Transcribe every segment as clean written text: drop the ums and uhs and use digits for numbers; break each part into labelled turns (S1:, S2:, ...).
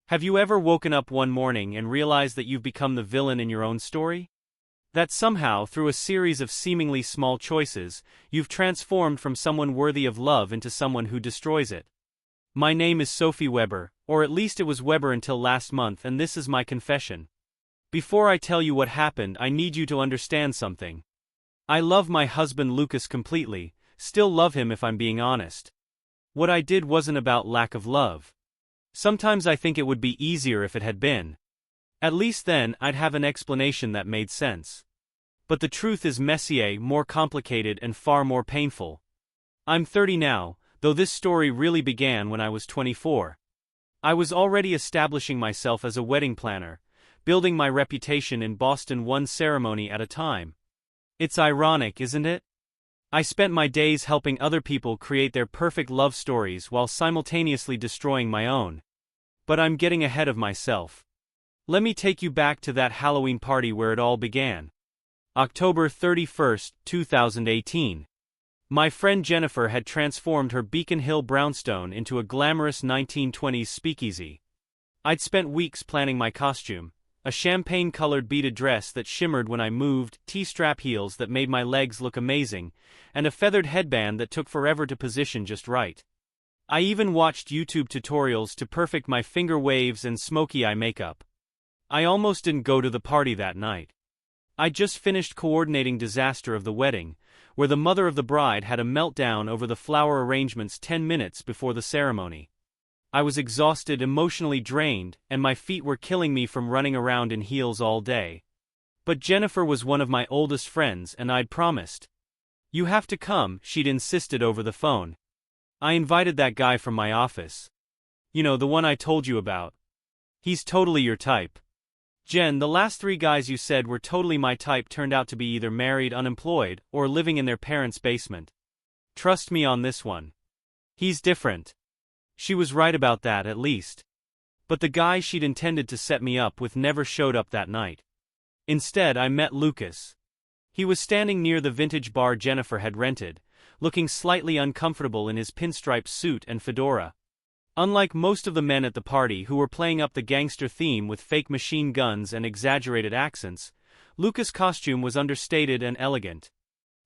S1: Have you ever woken up one morning and realized that you've become the villain in your own story? That somehow, through a series of seemingly small choices, you've transformed from someone worthy of love into someone who destroys it. My name is Sophie Weber, or at least it was Weber until last month, and this is my confession. Before I tell you what happened, I need you to understand something. I love my husband Lucas completely, still love him if I'm being honest. What I did wasn't about lack of love. Sometimes I think it would be easier if it had been. At least then, I'd have an explanation that made sense. But the truth is messier, more complicated and far more painful. I'm 30 now, though this story really began when I was 24. I was already establishing myself as a wedding planner, building my reputation in Boston one ceremony at a time. It's ironic, isn't it? I spent my days helping other people create their perfect love stories while simultaneously destroying my own. But I'm getting ahead of myself. Let me take you back to that Halloween party where it all began. October 31st, 2018. My friend Jennifer had transformed her Beacon Hill brownstone into a glamorous 1920s speakeasy. I'd spent weeks planning my costume, a champagne-colored beaded dress that shimmered when I moved, T-strap heels that made my legs look amazing, and a feathered headband that took forever to position just right. I even watched YouTube tutorials to perfect my finger waves and smoky eye makeup. I almost didn't go to the party that night. I just finished coordinating disaster of the wedding, where the mother of the bride had a meltdown over the flower arrangements 10 minutes before the ceremony. I was exhausted, emotionally drained, and my feet were killing me from running around in heels all day. But Jennifer was one of my oldest friends and I'd promised. "You have to come," she'd insisted over the phone. I invited that guy from my office. You know, the one I told you about. He's totally your type. Jen, the last 3 guys you said were totally my type turned out to be either married, unemployed, or living in their parents' basement. Trust me on this one. He's different. She was right about that at least. But the guy she'd intended to set me up with never showed up that night. Instead, I met Lucas. He was standing near the vintage bar Jennifer had rented, looking slightly uncomfortable in his pinstripe suit and fedora. Unlike most of the men at the party who were playing up the gangster theme with fake machine guns and exaggerated accents, Lucas' costume was understated and elegant.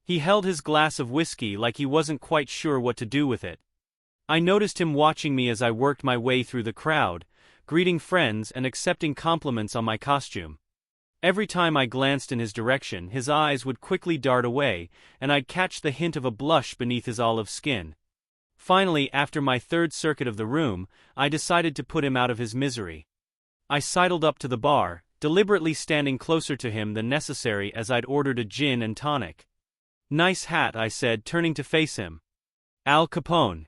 S1: He held his glass of whiskey like he wasn't quite sure what to do with it. I noticed him watching me as I worked my way through the crowd, greeting friends and accepting compliments on my costume. Every time I glanced in his direction, his eyes would quickly dart away, and I'd catch the hint of a blush beneath his olive skin. Finally, after my 3rd circuit of the room, I decided to put him out of his misery. I sidled up to the bar, deliberately standing closer to him than necessary as I'd ordered a gin and tonic. "Nice hat," I said, turning to face him. Al Capone.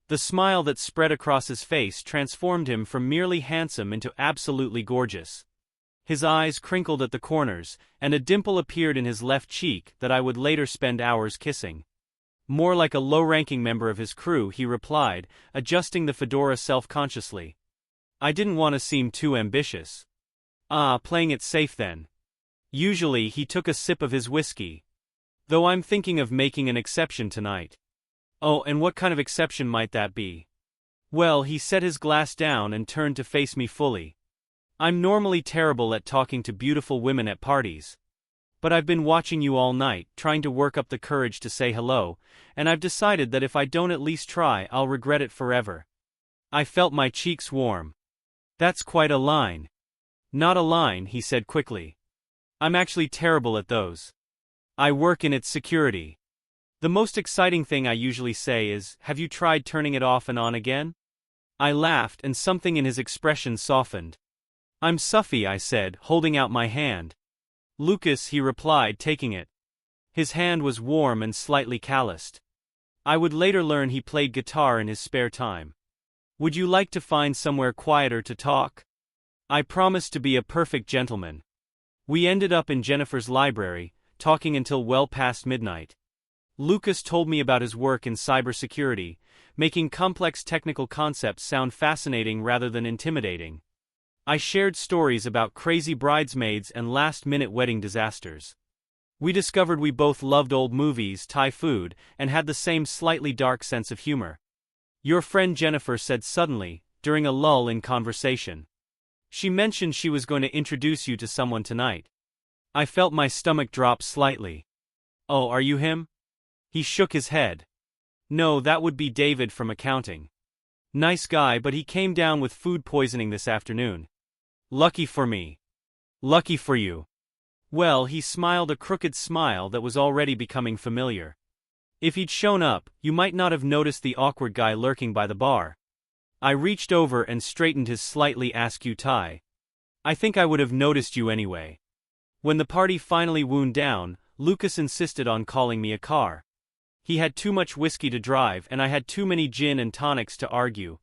S1: The smile that spread across his face transformed him from merely handsome into absolutely gorgeous. His eyes crinkled at the corners, and a dimple appeared in his left cheek that I would later spend hours kissing. "More like a low-ranking member of his crew," he replied, adjusting the fedora self-consciously. I didn't want to seem too ambitious. Playing it safe then. Usually he took a sip of his whiskey. Though I'm thinking of making an exception tonight. Oh, and what kind of exception might that be? Well, he set his glass down and turned to face me fully. I'm normally terrible at talking to beautiful women at parties. But I've been watching you all night, trying to work up the courage to say hello, and I've decided that if I don't at least try, I'll regret it forever. I felt my cheeks warm. That's quite a line. Not a line, he said quickly. I'm actually terrible at those. I work in its security. The most exciting thing I usually say is, "Have you tried turning it off and on again?" I laughed and something in his expression softened. "I'm Sophie," I said, holding out my hand. "Lucas," he replied, taking it. His hand was warm and slightly calloused. I would later learn he played guitar in his spare time. "Would you like to find somewhere quieter to talk?" I promised to be a perfect gentleman. We ended up in Jennifer's library, talking until well past midnight. Lucas told me about his work in cybersecurity, making complex technical concepts sound fascinating rather than intimidating. I shared stories about crazy bridesmaids and last-minute wedding disasters. We discovered we both loved old movies, Thai food, and had the same slightly dark sense of humor. "Your friend Jennifer said suddenly, during a lull in conversation. She mentioned she was going to introduce you to someone tonight. I felt my stomach drop slightly. Oh, are you him? He shook his head. No, that would be David from accounting. Nice guy, but he came down with food poisoning this afternoon. Lucky for me. Lucky for you. Well, he smiled a crooked smile that was already becoming familiar. If he'd shown up, you might not have noticed the awkward guy lurking by the bar. I reached over and straightened his slightly askew tie. I think I would have noticed you anyway. When the party finally wound down, Lucas insisted on calling me a car. He had too much whiskey to drive and I had too many gin and tonics to argue.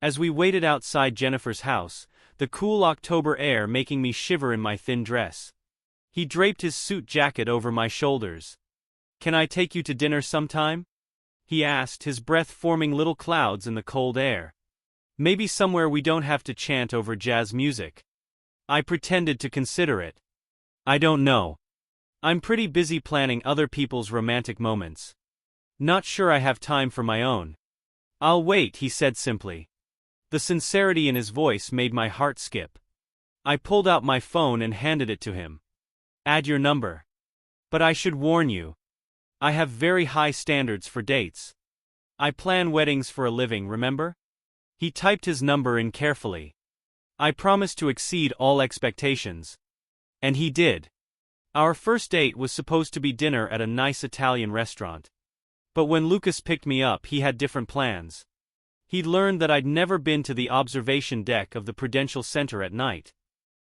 S1: As we waited outside Jennifer's house, the cool October air making me shiver in my thin dress. He draped his suit jacket over my shoulders. Can I take you to dinner sometime? He asked, his breath forming little clouds in the cold air. Maybe somewhere we don't have to chant over jazz music. I pretended to consider it. I don't know. I'm pretty busy planning other people's romantic moments. Not sure I have time for my own. I'll wait, he said simply. The sincerity in his voice made my heart skip. I pulled out my phone and handed it to him. Add your number. But I should warn you. I have very high standards for dates. I plan weddings for a living, remember? He typed his number in carefully. I promised to exceed all expectations. And he did. Our first date was supposed to be dinner at a nice Italian restaurant. But when Lucas picked me up, he had different plans. He'd learned that I'd never been to the observation deck of the Prudential Center at night.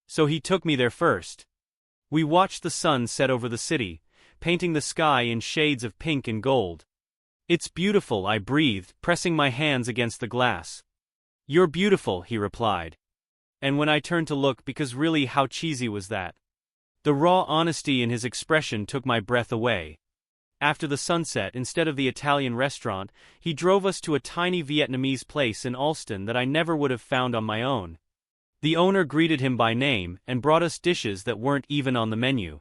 S1: So he took me there first. We watched the sun set over the city, painting the sky in shades of pink and gold. It's beautiful, I breathed, pressing my hands against the glass. You're beautiful, he replied. And when I turned to look, because really how cheesy was that? The raw honesty in his expression took my breath away. After the sunset, instead of the Italian restaurant, he drove us to a tiny Vietnamese place in Alston that I never would have found on my own. The owner greeted him by name and brought us dishes that weren't even on the menu.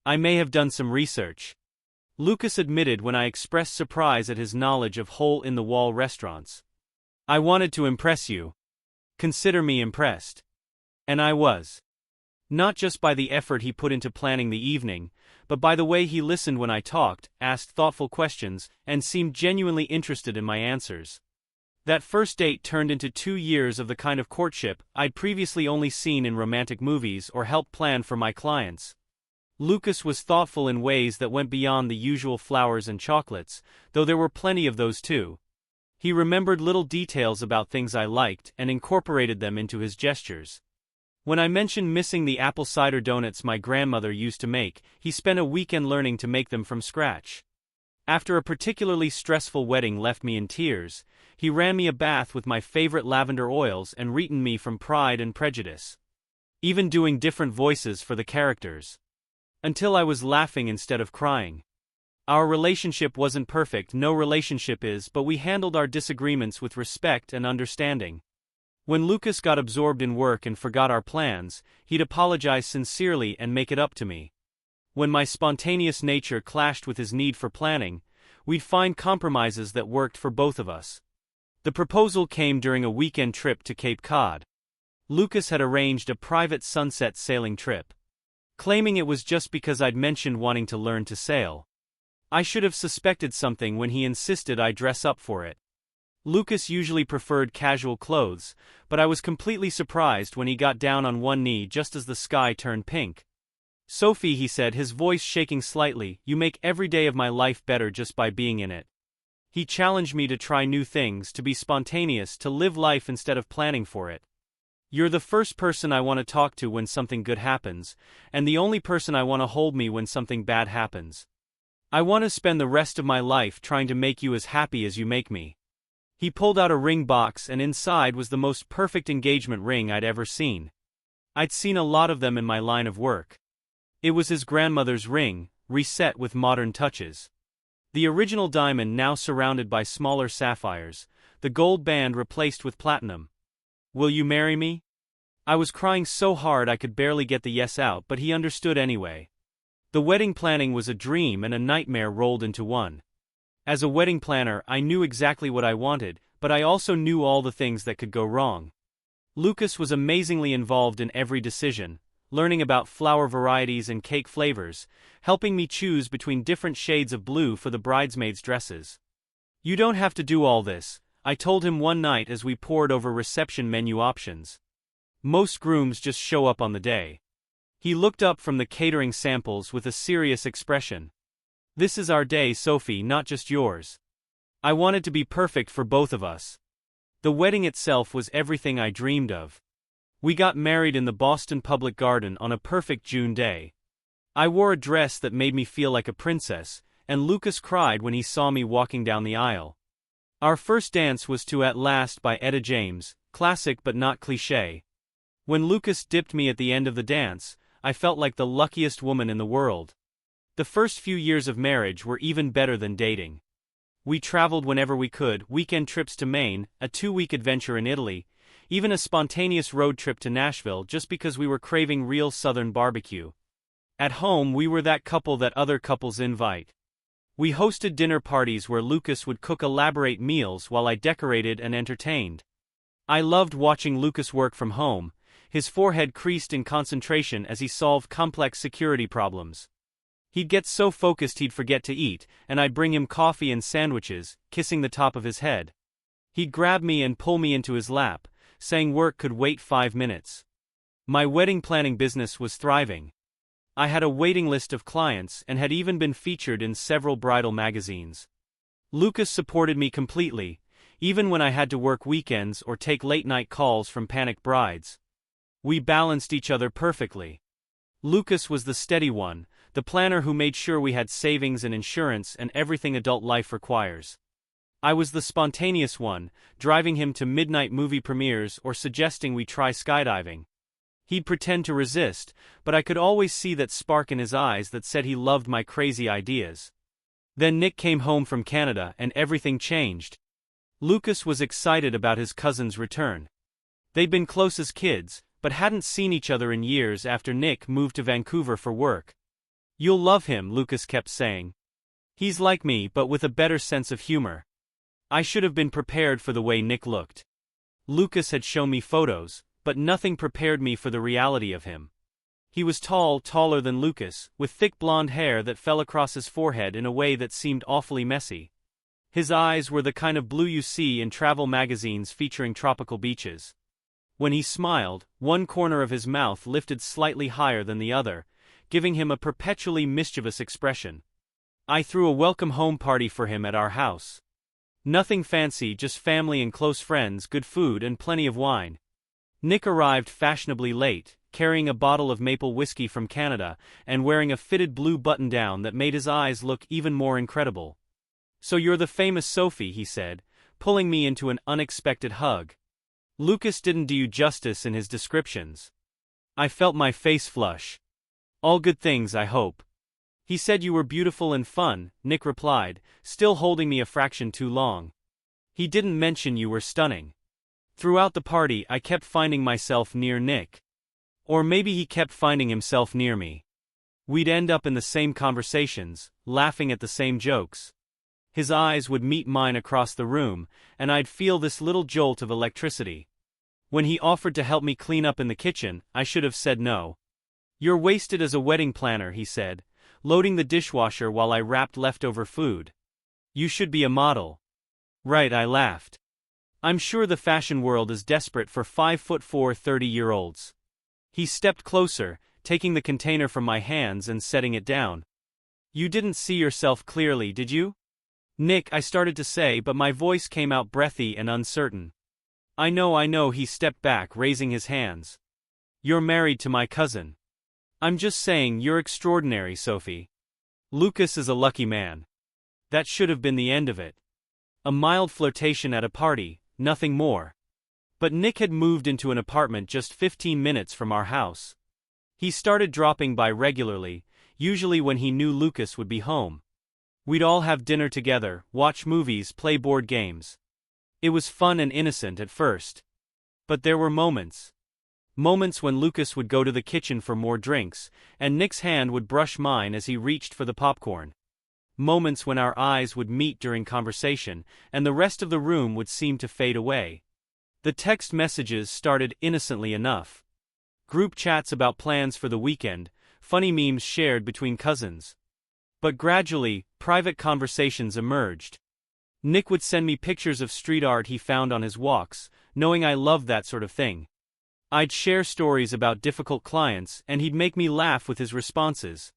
S1: I may have done some research. Lucas admitted when I expressed surprise at his knowledge of hole-in-the-wall restaurants. I wanted to impress you. Consider me impressed. And I was. Not just by the effort he put into planning the evening, but by the way he listened when I talked, asked thoughtful questions, and seemed genuinely interested in my answers. That first date turned into 2 years of the kind of courtship I'd previously only seen in romantic movies or helped plan for my clients. Lucas was thoughtful in ways that went beyond the usual flowers and chocolates, though there were plenty of those too. He remembered little details about things I liked and incorporated them into his gestures. When I mentioned missing the apple cider donuts my grandmother used to make, he spent a weekend learning to make them from scratch. After a particularly stressful wedding left me in tears, he ran me a bath with my favorite lavender oils and written me from Pride and Prejudice. Even doing different voices for the characters. Until I was laughing instead of crying. Our relationship wasn't perfect, no relationship is, but we handled our disagreements with respect and understanding. When Lucas got absorbed in work and forgot our plans, he'd apologize sincerely and make it up to me. When my spontaneous nature clashed with his need for planning, we'd find compromises that worked for both of us. The proposal came during a weekend trip to Cape Cod. Lucas had arranged a private sunset sailing trip, claiming it was just because I'd mentioned wanting to learn to sail. I should have suspected something when he insisted I dress up for it. Lucas usually preferred casual clothes, but I was completely surprised when he got down on one knee just as the sky turned pink. Sophie, he said, his voice shaking slightly, you make every day of my life better just by being in it. He challenged me to try new things, to be spontaneous, to live life instead of planning for it. You're the first person I want to talk to when something good happens, and the only person I want to hold me when something bad happens. I want to spend the rest of my life trying to make you as happy as you make me. He pulled out a ring box and inside was the most perfect engagement ring I'd ever seen. I'd seen a lot of them in my line of work. It was his grandmother's ring, reset with modern touches. The original diamond now surrounded by smaller sapphires, the gold band replaced with platinum. Will you marry me? I was crying so hard I could barely get the yes out, but he understood anyway. The wedding planning was a dream and a nightmare rolled into one. As a wedding planner, I knew exactly what I wanted, but I also knew all the things that could go wrong. Lucas was amazingly involved in every decision, learning about flower varieties and cake flavors, helping me choose between different shades of blue for the bridesmaids' dresses. "You don't have to do all this," I told him one night as we pored over reception menu options. "Most grooms just show up on the day." He looked up from the catering samples with a serious expression. "This is our day, Sophie, not just yours." I wanted to be perfect for both of us. The wedding itself was everything I dreamed of. We got married in the Boston Public Garden on a perfect June day. I wore a dress that made me feel like a princess, and Lucas cried when he saw me walking down the aisle. Our first dance was to At Last by Etta James, classic but not cliché. When Lucas dipped me at the end of the dance, I felt like the luckiest woman in the world. The first few years of marriage were even better than dating. We traveled whenever we could, weekend trips to Maine, a 2-week adventure in Italy, even a spontaneous road trip to Nashville just because we were craving real Southern barbecue. At home, we were that couple that other couples invite. We hosted dinner parties where Lucas would cook elaborate meals while I decorated and entertained. I loved watching Lucas work from home, his forehead creased in concentration as he solved complex security problems. He'd get so focused he'd forget to eat, and I'd bring him coffee and sandwiches, kissing the top of his head. He'd grab me and pull me into his lap, saying work could wait 5 minutes. My wedding planning business was thriving. I had a waiting list of clients and had even been featured in several bridal magazines. Lucas supported me completely, even when I had to work weekends or take late-night calls from panicked brides. We balanced each other perfectly. Lucas was the steady one, the planner who made sure we had savings and insurance and everything adult life requires. I was the spontaneous one, driving him to midnight movie premieres or suggesting we try skydiving. He'd pretend to resist, but I could always see that spark in his eyes that said he loved my crazy ideas. Then Nick came home from Canada and everything changed. Lucas was excited about his cousin's return. They'd been close as kids, but hadn't seen each other in years after Nick moved to Vancouver for work. "You'll love him," Lucas kept saying. "He's like me but with a better sense of humor." I should have been prepared for the way Nick looked. Lucas had shown me photos, but nothing prepared me for the reality of him. He was tall, taller than Lucas, with thick blonde hair that fell across his forehead in a way that seemed awfully messy. His eyes were the kind of blue you see in travel magazines featuring tropical beaches. When he smiled, one corner of his mouth lifted slightly higher than the other, giving him a perpetually mischievous expression. I threw a welcome home party for him at our house. Nothing fancy, just family and close friends, good food and plenty of wine. Nick arrived fashionably late, carrying a bottle of maple whiskey from Canada, and wearing a fitted blue button-down that made his eyes look even more incredible. "So you're the famous Sophie," he said, pulling me into an unexpected hug. Lucas didn't do you justice in his descriptions. I felt my face flush. "All good things, I hope." "He said you were beautiful and fun," Nick replied, still holding me a fraction too long. "He didn't mention you were stunning." Throughout the party, I kept finding myself near Nick. Or maybe he kept finding himself near me. We'd end up in the same conversations, laughing at the same jokes. His eyes would meet mine across the room, and I'd feel this little jolt of electricity. When he offered to help me clean up in the kitchen, I should have said no. "You're wasted as a wedding planner," he said, loading the dishwasher while I wrapped leftover food. "You should be a model." "Right," I laughed. "I'm sure the fashion world is desperate for 5'4" 30-year-olds. He stepped closer, taking the container from my hands and setting it down. "You didn't see yourself clearly, did you?" "Nick," I started to say, but my voice came out breathy and uncertain. I know, he stepped back, raising his hands. "You're married to my cousin." "I'm just saying you're extraordinary, Sophie." "Lucas is a lucky man." That should have been the end of it. A mild flirtation at a party, nothing more. But Nick had moved into an apartment just 15 minutes from our house. He started dropping by regularly, usually when he knew Lucas would be home. We'd all have dinner together, watch movies, play board games. It was fun and innocent at first. But there were moments. Moments when Lucas would go to the kitchen for more drinks, and Nick's hand would brush mine as he reached for the popcorn. moments when our eyes would meet during conversation, and the rest of the room would seem to fade away. The text messages started innocently enough. Group chats about plans for the weekend, funny memes shared between cousins. But gradually, private conversations emerged. Nick would send me pictures of street art he found on his walks, knowing I loved that sort of thing. I'd share stories about difficult clients, and he'd make me laugh with his responses.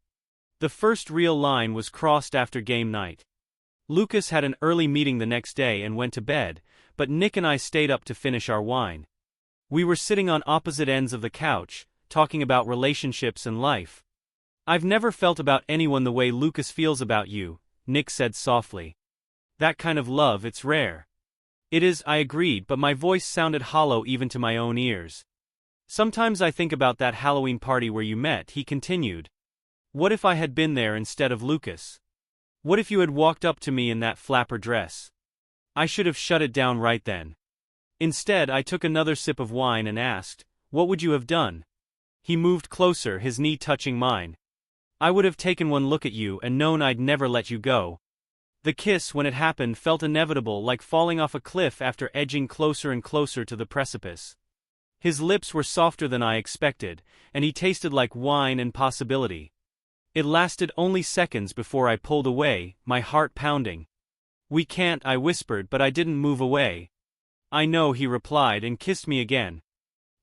S1: The first real line was crossed after game night. Lucas had an early meeting the next day and went to bed, but Nick and I stayed up to finish our wine. We were sitting on opposite ends of the couch, talking about relationships and life. "I've never felt about anyone the way Lucas feels about you," Nick said softly. "That kind of love, it's rare." "It is," I agreed, but my voice sounded hollow even to my own ears. "Sometimes I think about that Halloween party where you met," he continued. "What if I had been there instead of Lucas? What if you had walked up to me in that flapper dress? I should have shut it down right then. Instead, I took another sip of wine and asked, 'What would you have done?' He moved closer, his knee touching mine. "I would have taken one look at you and known I'd never let you go." The kiss, when it happened, felt inevitable, like falling off a cliff after edging closer and closer to the precipice. His lips were softer than I expected, and he tasted like wine and possibility. It lasted only seconds before I pulled away, my heart pounding. "We can't," I whispered, but I didn't move away. "I know," he replied and kissed me again.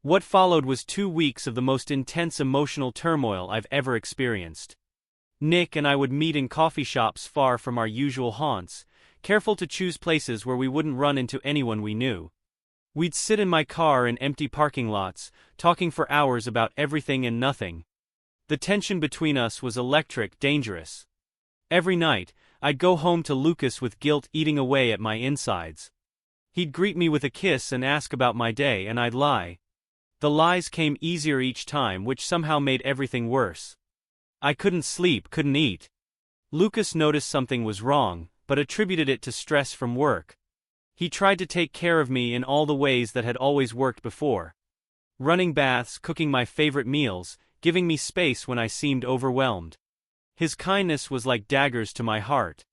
S1: What followed was 2 weeks of the most intense emotional turmoil I've ever experienced. Nick and I would meet in coffee shops far from our usual haunts, careful to choose places where we wouldn't run into anyone we knew. We'd sit in my car in empty parking lots, talking for hours about everything and nothing. The tension between us was electric, dangerous. Every night, I'd go home to Lucas with guilt eating away at my insides. He'd greet me with a kiss and ask about my day, and I'd lie. The lies came easier each time, which somehow made everything worse. I couldn't sleep, couldn't eat. Lucas noticed something was wrong, but attributed it to stress from work. He tried to take care of me in all the ways that had always worked before. Running baths, cooking my favorite meals, giving me space when I seemed overwhelmed. His kindness was like daggers to my heart.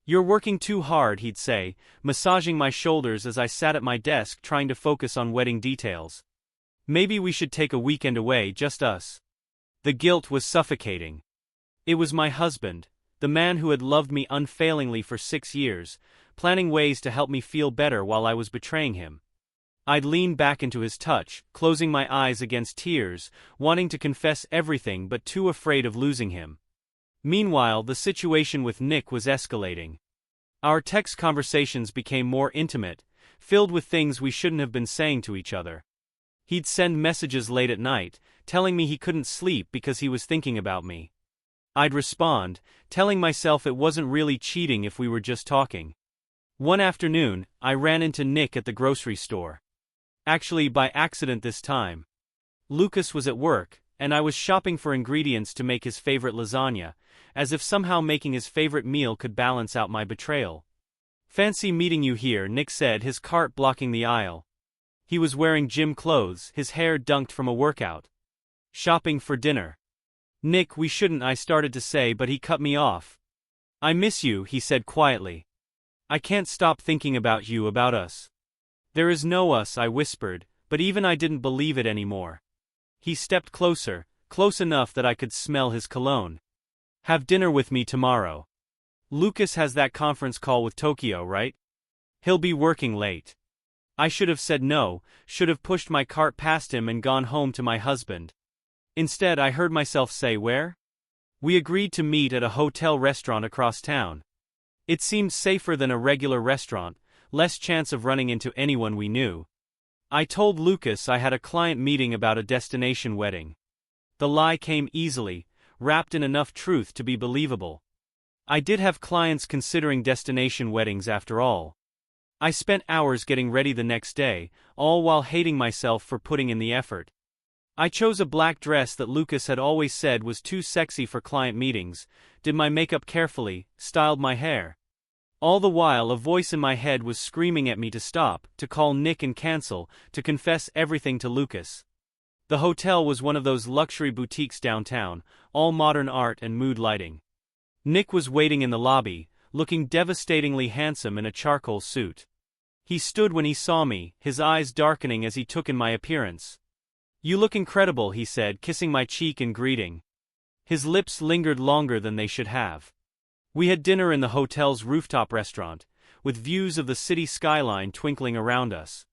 S1: "You're working too hard," he'd say, massaging my shoulders as I sat at my desk trying to focus on wedding details. "Maybe we should take a weekend away, just us." The guilt was suffocating. It was my husband, the man who had loved me unfailingly for 6 years, planning ways to help me feel better while I was betraying him. I'd lean back into his touch, closing my eyes against tears, wanting to confess everything but too afraid of losing him. Meanwhile, the situation with Nick was escalating. Our text conversations became more intimate, filled with things we shouldn't have been saying to each other. He'd send messages late at night, telling me he couldn't sleep because he was thinking about me. I'd respond, telling myself it wasn't really cheating if we were just talking. One afternoon, I ran into Nick at the grocery store. Actually, by accident this time. Lucas was at work, and I was shopping for ingredients to make his favorite lasagna, as if somehow making his favorite meal could balance out my betrayal. "Fancy meeting you here," Nick said, his cart blocking the aisle. He was wearing gym clothes, his hair dunked from a workout. "Shopping for dinner." "Nick, we shouldn't," I started to say, but he cut me off. "I miss you," he said quietly. "I can't stop thinking about you, about us." "There is no us," I whispered, but even I didn't believe it anymore. He stepped closer, close enough that I could smell his cologne. "Have dinner with me tomorrow. Lucas has that conference call with Tokyo, right? He'll be working late." I should have said no, should have pushed my cart past him and gone home to my husband. Instead, I heard myself say, "Where?" We agreed to meet at a hotel restaurant across town. It seemed safer than a regular restaurant, less chance of running into anyone we knew. I told Lucas I had a client meeting about a destination wedding. The lie came easily, wrapped in enough truth to be believable. I did have clients considering destination weddings after all. I spent hours getting ready the next day, all while hating myself for putting in the effort. I chose a black dress that Lucas had always said was too sexy for client meetings, did my makeup carefully, styled my hair. All the while a voice in my head was screaming at me to stop, to call Nick and cancel, to confess everything to Lucas. The hotel was one of those luxury boutiques downtown, all modern art and mood lighting. Nick was waiting in the lobby, looking devastatingly handsome in a charcoal suit. He stood when he saw me, his eyes darkening as he took in my appearance. "You look incredible," he said, kissing my cheek in greeting. His lips lingered longer than they should have. We had dinner in the hotel's rooftop restaurant, with views of the city skyline twinkling around us.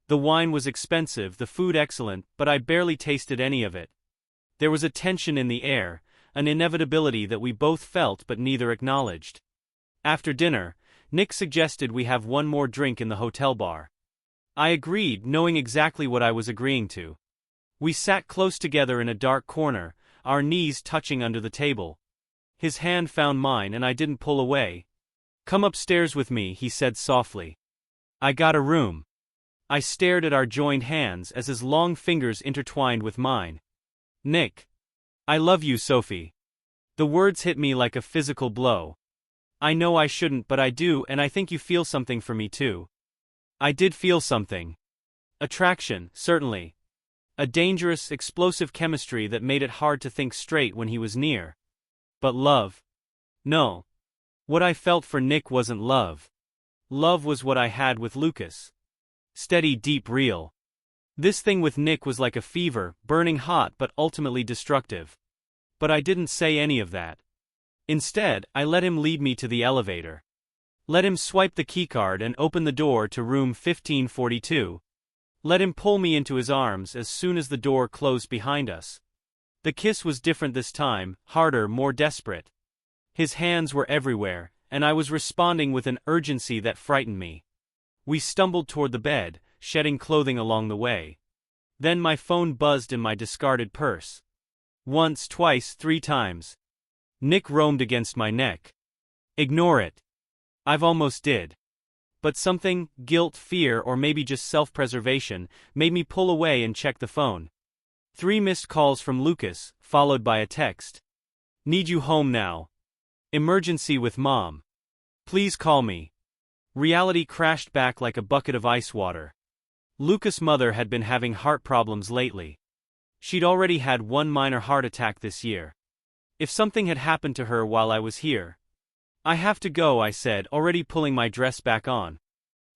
S1: The wine was expensive, the food excellent, but I barely tasted any of it. There was a tension in the air, an inevitability that we both felt but neither acknowledged. After dinner, Nick suggested we have one more drink in the hotel bar. I agreed, knowing exactly what I was agreeing to. We sat close together in a dark corner, our knees touching under the table. His hand found mine and I didn't pull away. "Come upstairs with me," he said softly. "I got a room." I stared at our joined hands as his long fingers intertwined with mine. "Nick. I love you, Sophie." The words hit me like a physical blow. "I know I shouldn't, but I do, and I think you feel something for me too." I did feel something. Attraction, certainly. A dangerous, explosive chemistry that made it hard to think straight when he was near. But love? No. What I felt for Nick wasn't love. Love was what I had with Lucas. Steady, deep, real. This thing with Nick was like a fever, burning hot but ultimately destructive. But I didn't say any of that. Instead, I let him lead me to the elevator. Let him swipe the keycard and open the door to room 1542. Let him pull me into his arms as soon as the door closed behind us. The kiss was different this time, harder, more desperate. His hands were everywhere, and I was responding with an urgency that frightened me. We stumbled toward the bed, shedding clothing along the way. Then my phone buzzed in my discarded purse. Once, twice, 3 times. Nick roamed against my neck. Ignore it. I've almost did. But something, guilt, fear, or maybe just self-preservation, made me pull away and check the phone. 3 missed calls from Lucas, followed by a text. "Need you home now. Emergency with Mom. Please call me." Reality crashed back like a bucket of ice water. Lucas' mother had been having heart problems lately. She'd already had 1 minor heart attack this year. If something had happened to her while I was here. "I have to go," I said, already pulling my dress back on.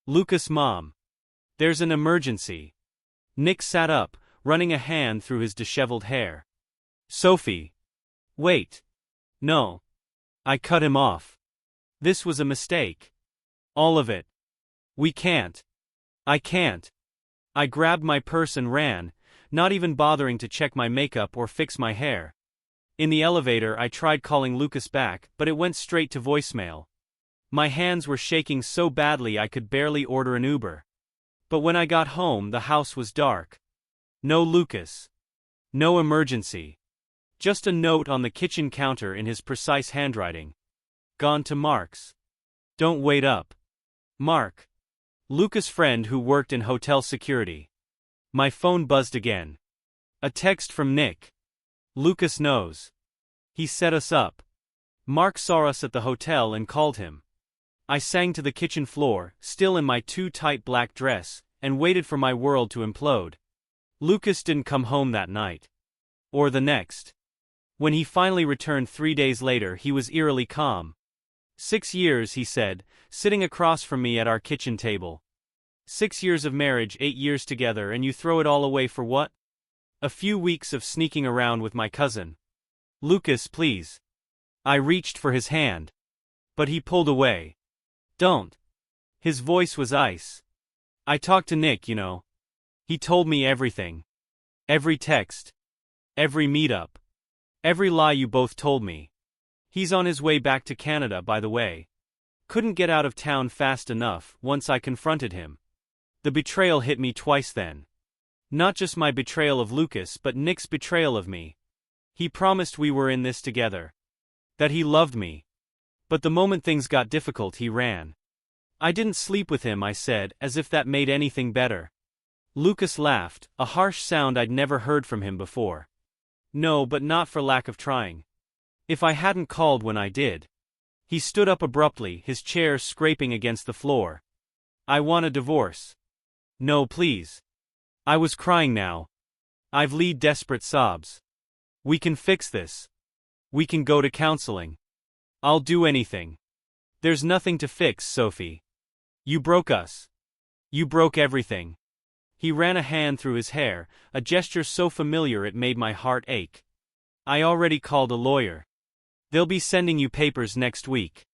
S1: "Lucas' mom. There's an emergency." Nick sat up, running a hand through his disheveled hair. "Sophie. Wait. No." I cut him off. This was a mistake. All of it. "We can't. I can't." I grabbed my purse and ran, not even bothering to check my makeup or fix my hair. In the elevator I tried calling Lucas back, but it went straight to voicemail. My hands were shaking so badly I could barely order an Uber. But when I got home the house was dark. No Lucas. No emergency. Just a note on the kitchen counter in his precise handwriting. "Gone to Mark's. Don't wait up. Mark." Lucas' friend who worked in hotel security. My phone buzzed again. A text from Nick. "Lucas knows. He set us up. Mark saw us at the hotel and called him." I sank to the kitchen floor, still in my too tight black dress, and waited for my world to implode. Lucas didn't come home that night. Or the next. When he finally returned 3 days later, he was eerily calm. 6 years, he said, sitting across from me at our kitchen table. 6 years of marriage, 8 years together, and you throw it all away for what? A few weeks of sneaking around with my cousin. "Lucas, please." I reached for his hand. But he pulled away. "Don't." His voice was ice. "I talked to Nick, you know. He told me everything. Every text. Every meetup. Every lie you both told me. He's on his way back to Canada, by the way. Couldn't get out of town fast enough once I confronted him. The betrayal hit me twice then. Not just my betrayal of Lucas, but Nick's betrayal of me. He promised we were in this together. That he loved me. But the moment things got difficult, he ran. I didn't sleep with him," I said, as if that made anything better. Lucas laughed, a harsh sound I'd never heard from him before. "No, but not for lack of trying. If I hadn't called when I did." He stood up abruptly, his chair scraping against the floor. "I want a divorce." "No, please." I was crying now. I've lead desperate sobs. "We can fix this. We can go to counseling." I'll do anything. There's nothing to fix, Sophie. You broke us. You broke everything. He ran a hand through his hair, a gesture so familiar it made my heart ache. I already called a lawyer. They'll be sending you papers next week.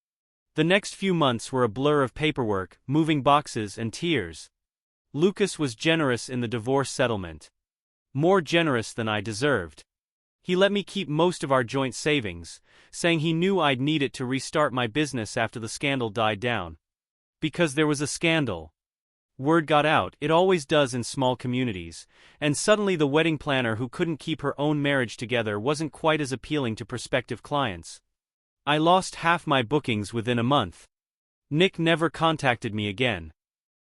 S1: The next few months were a blur of paperwork, moving boxes, and tears. Lucas was generous in the divorce settlement. More generous than I deserved. He let me keep most of our joint savings, saying he knew I'd need it to restart my business after the scandal died down. Because there was a scandal. Word got out, it always does in small communities, and suddenly the wedding planner who couldn't keep her own marriage together wasn't quite as appealing to prospective clients. I lost half my bookings within a month. Nick never contacted me again.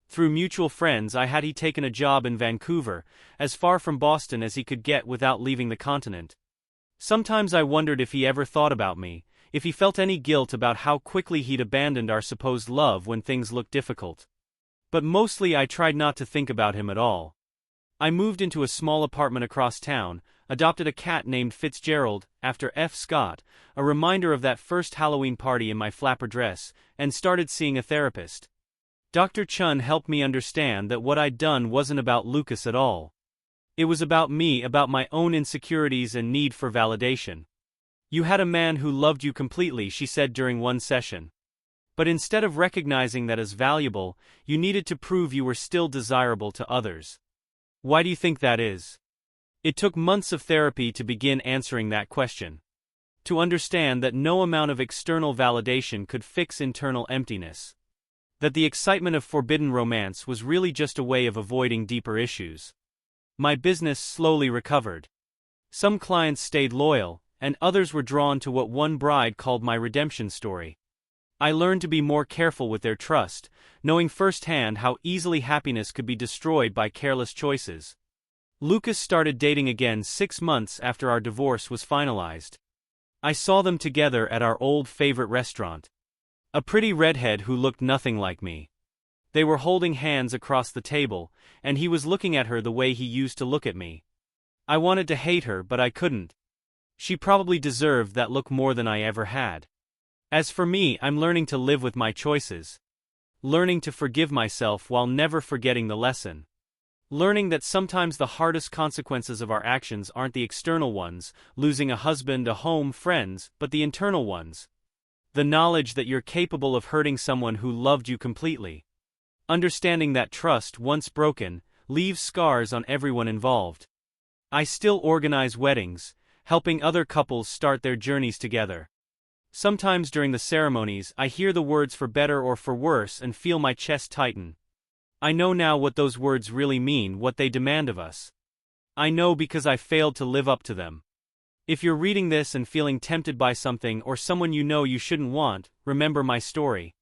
S1: Through mutual friends he'd taken a job in Vancouver, as far from Boston as he could get without leaving the continent. Sometimes I wondered if he ever thought about me, if he felt any guilt about how quickly he'd abandoned our supposed love when things looked difficult. But mostly I tried not to think about him at all. I moved into a small apartment across town, adopted a cat named Fitzgerald, after F. Scott, a reminder of that first Halloween party in my flapper dress, and started seeing a therapist. Dr. Chun helped me understand that what I'd done wasn't about Lucas at all. It was about me, about my own insecurities and need for validation. You had a man who loved you completely, she said during one session. But instead of recognizing that as valuable, you needed to prove you were still desirable to others. Why do you think that is? It took months of therapy to begin answering that question. To understand that no amount of external validation could fix internal emptiness. That the excitement of forbidden romance was really just a way of avoiding deeper issues. My business slowly recovered. Some clients stayed loyal, and others were drawn to what one bride called my redemption story. I learned to be more careful with their trust, knowing firsthand how easily happiness could be destroyed by careless choices. Lucas started dating again 6 months after our divorce was finalized. I saw them together at our old favorite restaurant. A pretty redhead who looked nothing like me. They were holding hands across the table, and he was looking at her the way he used to look at me. I wanted to hate her, but I couldn't. She probably deserved that look more than I ever had. As for me, I'm learning to live with my choices. Learning to forgive myself while never forgetting the lesson. Learning that sometimes the hardest consequences of our actions aren't the external ones, losing a husband, a home, friends, but the internal ones. The knowledge that you're capable of hurting someone who loved you completely. Understanding that trust, once broken, leaves scars on everyone involved. I still organize weddings, helping other couples start their journeys together. Sometimes during the ceremonies, I hear the words "for better" or "for worse" and feel my chest tighten. I know now what those words really mean, what they demand of us. I know because I failed to live up to them. If you're reading this and feeling tempted by something or someone you know you shouldn't want, remember my story.